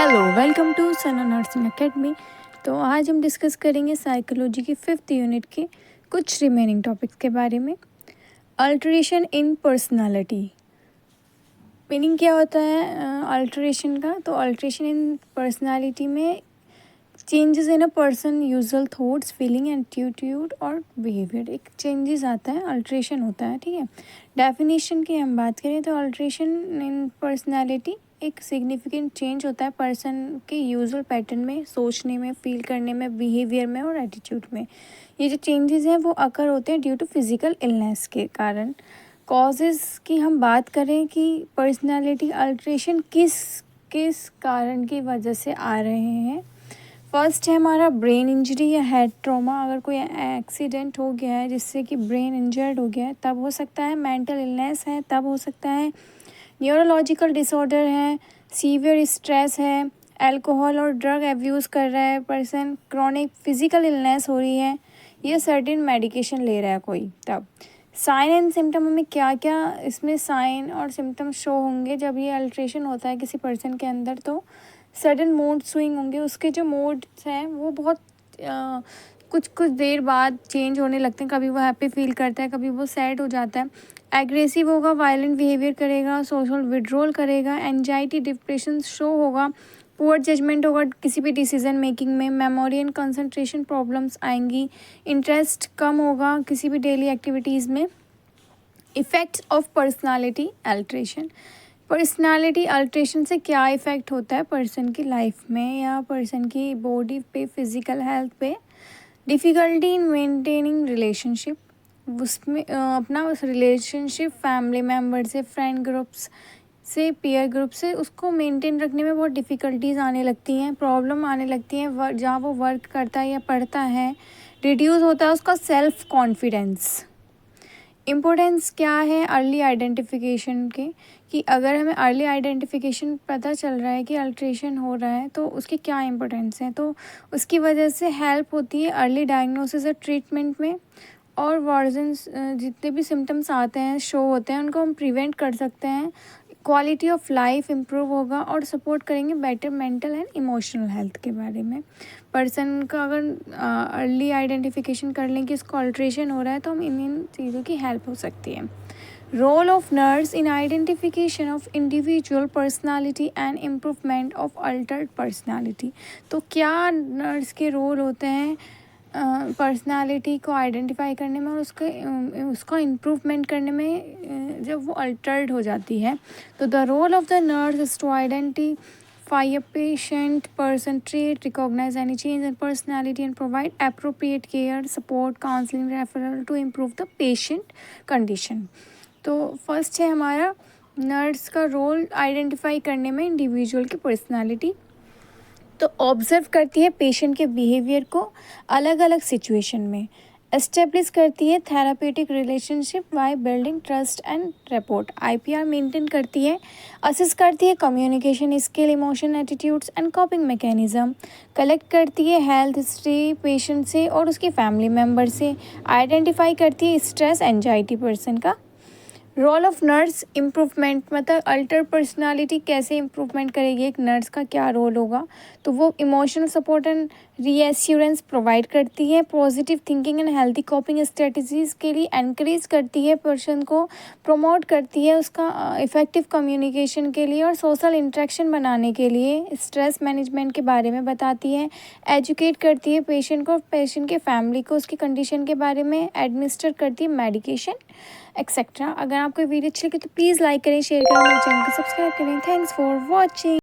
Hello, welcome to Sana nursing academy. तो आज हम डिस्कस करेंगे साइकोलॉजी की 5th यूनिट के कुछ रिमेनिंग टॉपिक्स के बारे में। अल्टरेशन इन पर्सनालिटी मीनिंग क्या होता है अल्टरेशन का? तो अल्टरेशन इन पर्सनालिटी में changes in a person usual thoughts feeling attitude और बिहेवियर, एक चेंजेस आता है, अल्टरेशन होता है। ठीक है, डेफिनेशन की हम बात करें तो अल्टरेशन इन पर्सनालिटी एक सिग्निफिकेंट चेंज होता है पर्सन के यूजुअल पैटर्न में, सोचने में, फील करने में, बिहेवियर में और एटीट्यूड में। ये जो चेंजेस हैं वो अकर होते हैं ड्यू टू फिजिकल इलनेस के कारण। कॉजेज़ की हम बात करें कि पर्सनालिटी अल्टरेशन किस किस कारण की वजह से आ रहे हैं। फर्स्ट है हमारा ब्रेन इंजरी या हेड ट्रॉमा। अगर कोई एक्सीडेंट हो गया है जिससे कि ब्रेन इंजर्ड हो गया है तब हो सकता है। मेंटल इलनेस है तब हो सकता है। न्यूरोलॉजिकल डिसऑर्डर है, सीवियर स्ट्रेस है, अल्कोहल और ड्रग अब्यूज़ कर रहा है पर्सन, क्रॉनिक फिजिकल इलनेस हो रही है, ये सर्टेन मेडिकेशन ले रहा है कोई, तब। साइन एंड सिम्टम हमें क्या क्या इसमें साइन और सिम्टम शो होंगे जब ये अल्ट्रेशन होता है किसी पर्सन के अंदर? तो सडन मूड स्विंग होंगे, उसके जो मूड्स हैं वो बहुत कुछ कुछ देर बाद चेंज होने लगते हैं। कभी वो हैप्पी फील करता है, कभी वो सैड हो जाता है। एग्रेसिव होगा, वायलेंट बिहेवियर करेगा, सोशल विड्रॉल करेगा, एंजाइटी डिप्रेशन शो होगा, पुअर जजमेंट होगा किसी भी डिसीजन मेकिंग में, मेमोरी एंड कंसंट्रेशन प्रॉब्लम्स आएंगी, इंटरेस्ट कम होगा किसी भी डेली एक्टिविटीज़ में। Effects of personality alteration, personality alteration से क्या इफ़ेक्ट होता है पर्सन की लाइफ में या पर्सन की बॉडी पे, फिज़िकल हेल्थ पे? डिफ़िकल्टी इन मेंटेनिंग रिलेशनशिप, उसमें अपना उस रिलेशनशिप फैमिली मेम्बर से, फ्रेंड ग्रुप्स से, पीयर ग्रुप से, उसको मेंटेन रखने में बहुत डिफ़िकल्टीज़ आने लगती हैं, प्रॉब्लम आने लगती हैं जहाँ वो वर्क करता है या पढ़ता है। रिड्यूस होता है उसका सेल्फ कॉन्फिडेंस। इम्पोर्टेंस क्या है अर्ली आइडेंटिफिकेशन के, कि अगर हमें अर्ली आइडेंटिफिकेशन पता चल रहा है कि अल्ट्रेशन हो रहा है तो उसकी क्या इम्पोर्टेंस है? तो उसकी वजह से हेल्प होती है अर्ली डायग्नोसिस और ट्रीटमेंट में, और वर्जन्स जितने भी सिम्टम्स आते हैं, शो होते हैं, उनको हम प्रिवेंट कर सकते हैं। क्वालिटी ऑफ लाइफ इम्प्रूव होगा और सपोर्ट करेंगे better mental and emotional health के बारे में। पर्सन का अगर अर्ली आइडेंटिफिकेशन कर लें कि इसको अल्ट्रेशन हो रहा है तो हम इन चीज़ों की हेल्प हो सकती है। Role of nurse in identification of individual personality and improvement of altered personality, तो क्या नर्स के रोल होते हैं पर्सनालिटी को आइडेंटिफाई करने में और उसका इम्प्रूवमेंट करने में जब वो अल्टर्ड हो जाती है? तो the role of the nurse is to identify a patient person trait, recognize any change in personality and provide appropriate care, support, counselling, referral to improve the patient condition. तो first है हमारा nurse का role identify करने में individual की personality. तो observe करती है पेशेंट के बिहेवियर को अलग अलग सिचुएशन में, एस्टेब्लिश करती है therapeutic relationship by building trust and rapport, IPR maintain करती है, असिस्ट करती है communication skill, emotion, attitudes and कॉपिंग mechanism, collect करती है हेल्थ हिस्ट्री पेशेंट से और उसके फैमिली मेम्बर से, आइडेंटिफाई करती है स्ट्रेस एंजाइटी पर्सन का। रोल ऑफ नर्स इम्प्रूवमेंट, मतलब अल्टर पर्सनालिटी कैसे इम्प्रूवमेंट करेगी, एक नर्स का क्या रोल होगा? तो वो emotional support and reassurance provide करती है, positive thinking and healthy कॉपिंग strategies के लिए एनकरेज करती है पर्सन को, प्रमोट करती है उसका इफ़ेक्टिव कम्युनिकेशन के लिए और सोशल इंटरेक्शन बनाने के लिए, स्ट्रेस मैनेजमेंट के बारे में बताती है, एजुकेट करती है पेशेंट को, पेशेंट के फैमिली को उसकी कंडीशन के बारे में, एडमिनिस्टर करती है मेडिकेशन एक्सेट्रा। अगर आपको वीडियो अच्छी लगी तो प्लीज़ लाइक करें, शेयर करें, मेरे चैनल को सब्सक्राइब करें। Thanks for watching.